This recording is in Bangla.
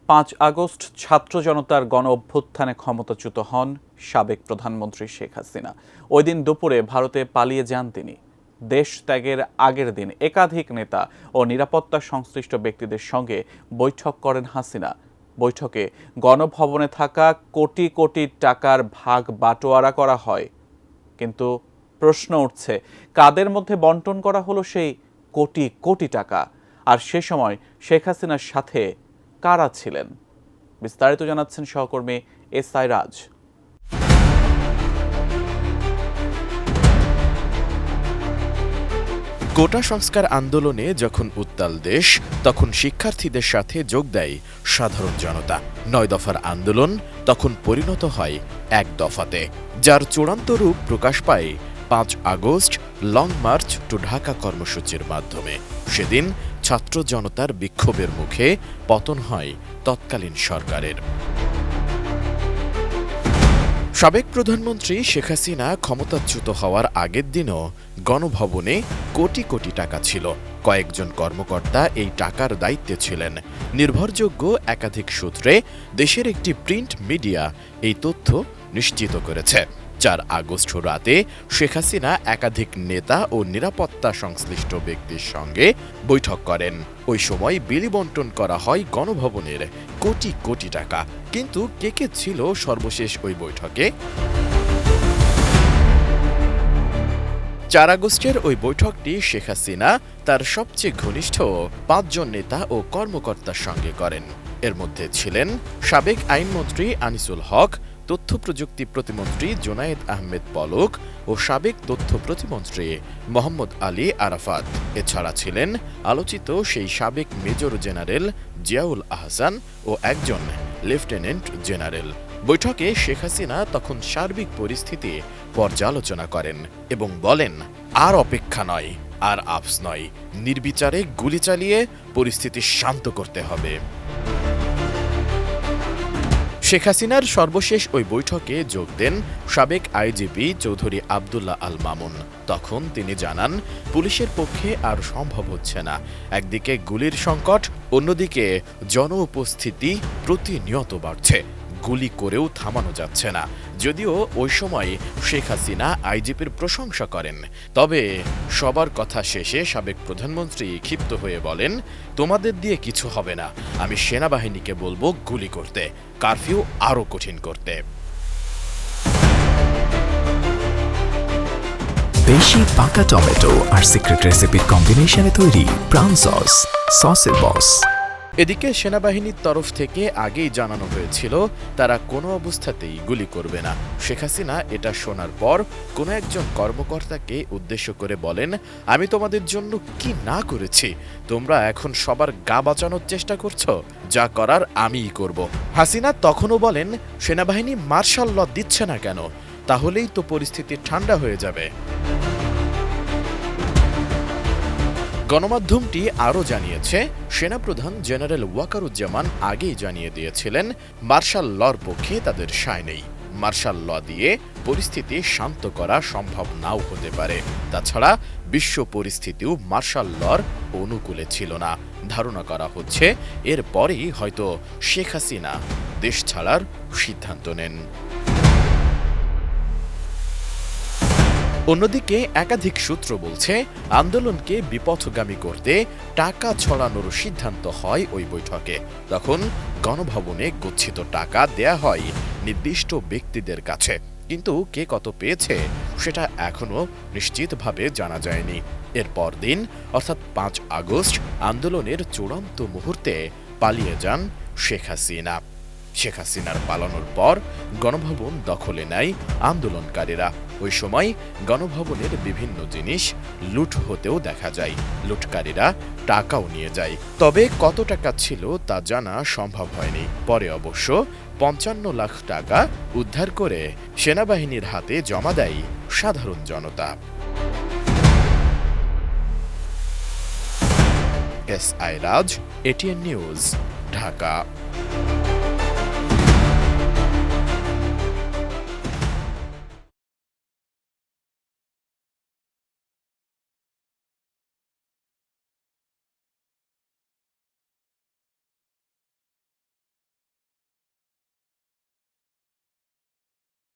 5 আগস্ট ছাত্র জনতার গণ অভ্যুত্থানে ক্ষমতাচ্যুত হন সাবেক প্রধানমন্ত্রী শেখ হাসিনা। ওই দিন দুপুরে ভারতে পালিয়ে যান তিনি। দেশ ত্যাগের আগের দিন একাধিক নেতা ও নিরাপত্তা সংশ্লিষ্ট ব্যক্তিদের সঙ্গে বৈঠক করেন হাসিনা। বৈঠকে গণভবনে থাকা কোটি কোটি টাকার ভাগ বাটোয়ারা করা হয়। কিন্তু প্রশ্ন উঠছে, কাদের মধ্যে বন্টন করা হলো সেই কোটি কোটি টাকা? আর সে সময় শেখ হাসিনার সাথে কারা ছিলেন? বিস্তারিত জানাচ্ছেন সহকর্মী এসআই রাজ। কোটা সংস্কার আন্দোলনে যখন উত্তাল দেশ, তখন শিক্ষার্থীদের সাথে যোগ দেয় সাধারণ জনতা। 9 দফার আন্দোলন তখন পরিণত হয় 1 দফাতে, যার চূড়ান্ত রূপ প্রকাশ পায় 5 August long march to Dhaka কর্মসূচির মাধ্যমে। সেদিন ছাত্র জনতার বিক্ষোভের মুখে পতন হয় তৎকালীন সরকারের। সাবেক প্রধানমন্ত্রী শেখ হাসিনা ক্ষমতাচ্যুত হওয়ার আগের দিনও গণভবনে কোটি কোটি টাকা ছিল। কয়েকজন কর্মকর্তা এই টাকার দায়িত্বে ছিলেন। নির্ভরযোগ্য একাধিক সূত্রে দেশের একটি প্রিন্ট মিডিয়া এই তথ্য নিশ্চিত করেছে। 4 আগস্ট রাতে শেখ হাসিনা একাধিক নেতা ও নিরাপত্তা সংশ্লিষ্ট ব্যক্তির সঙ্গে বৈঠক করেন। ওই সময় বিলি বন্টন করা হয় গণভবনের কোটি কোটি টাকা। কিন্তু কে কে ছিল সর্বশেষ ওই বৈঠকে? 4 আগস্টের ওই বৈঠকটি শেখ হাসিনা তার সবচেয়ে ঘনিষ্ঠ 5 জন নেতা ও কর্মকর্তার সঙ্গে করেন। এর মধ্যে ছিলেন সাবেক আইনমন্ত্রী আনিসুল হক, তথ্য প্রযুক্তি প্রতিমন্ত্রী জোনায়েদ আহমেদ পলক ও সাবেক তথ্য প্রতিমন্ত্রী মোহাম্মদ আলী আরাফাত। এছাড়া ছিলেন আলোচিত সেই সাবেক মেজর জেনারেল জিয়াউল আহসান ও একজন লেফটেন্যান্ট জেনারেল। বৈঠকে শেখ হাসিনা তখন সার্বিক পরিস্থিতি পর্যালোচনা করেন এবং বলেন, আর অপেক্ষা নয়, আর আপস নয়, নির্বিচারে গুলি চালিয়ে পরিস্থিতি শান্ত করতে হবে। শেখ হাসিনার সর্বশেষ ওই বৈঠকে যোগ দেন সাবেক আইজিপি চৌধুরী আবদুল্লাহ আল মামুন। তখন তিনি জানান, পুলিশের পক্ষে আর সম্ভব হচ্ছে না। একদিকে গুলির সংকট, অন্যদিকে জন উপস্থিতি প্রতিনিয়ত বাড়ছে। গুলি করেও থামানো যাচ্ছে না। যদিও ওই সময় শেখ হাসিনা আইজিপির প্রশংসা করেন, তবে সবার কথা শেষে সাবেক প্রধানমন্ত্রী ক্ষিপ্ত হয়ে বলেন, তোমাদের দিয়ে কিছু হবে না। আমি সেনাবাহিনীকে বলবো গুলি করতে, কারফিউ আরও কঠিন করতে। বেশি পাকা টমেটো আর সিক্রেট রেসিপির কম্বিনেশনে তৈরি প্রাণ সসের বস। এদিকে সেনাবাহিনীর তরফ থেকে আগেই জানানো হয়েছিল তারা কোনো অবস্থাতেই গুলি করবে না। শেখ হাসিনা এটা শোনার পর কোনো একজন কর্মকর্তাকে উদ্দেশ্য করে বলেন, আমি তোমাদের জন্য কি না করেছি? তোমরা এখন সবার গা বাঁচানোর চেষ্টা করছো, যা করার আমিই করব। হাসিনা তখনও বলেন, সেনাবাহিনী মার্শাল ল দিচ্ছে না কেন? তাহলেই তো পরিস্থিতি ঠান্ডা হয়ে যাবে। গণমাধ্যমটি আরও জানিয়েছে, সেনাপ্রধান জেনারেল ওয়াকারুজ্জামান আগেই জানিয়ে দিয়েছিলেন মার্শাল লর পক্ষে তাদের সায় নেই। মার্শাল ল দিয়ে পরিস্থিতি শান্ত করা সম্ভব নাও হতে পারে। তাছাড়া বিশ্ব পরিস্থিতিও মার্শাল লর অনুকূলে ছিল না। ধারণা করা হচ্ছে এরপরেই হয়তো শেখ হাসিনা দেশ ছাড়ার সিদ্ধান্ত নেন। অন্যদিকে একাধিক সূত্র বলছে, আন্দোলনকে বিপথগামী করতে টাকা ছড়ানোর সিদ্ধান্ত হয় ওই বৈঠকে। তখন গণভবনে গচ্ছিত টাকা দেয়া হয় নির্দিষ্ট ব্যক্তিদের কাছে, কিন্তু কে কত পেয়েছে সেটা এখনো নিশ্চিতভাবে জানা যায়নি। এর পরদিন অর্থাৎ 5 আগস্ট আন্দোলনের চূড়ান্ত মুহূর্তে পালিয়ে যান শেখ হাসিনা। শেখ হাসিনার পালানোর পর গণভবন দখলে নেয় আন্দোলনকারীরা। ওই সময় গণভবনের বিভিন্ন জিনিস লুট হতেও দেখা যায়। লুটকারীরা টাকাও নিয়ে যায়, তবে কত টাকা ছিল তা জানা সম্ভব হয়নি। পরে অবশ্য 55 লাখ টাকা উদ্ধার করে সেনাবাহিনীর হাতে জমা দেয় সাধারণ জনতা। এসআই রাজ, এটিএন নিউজ, ঢাকা।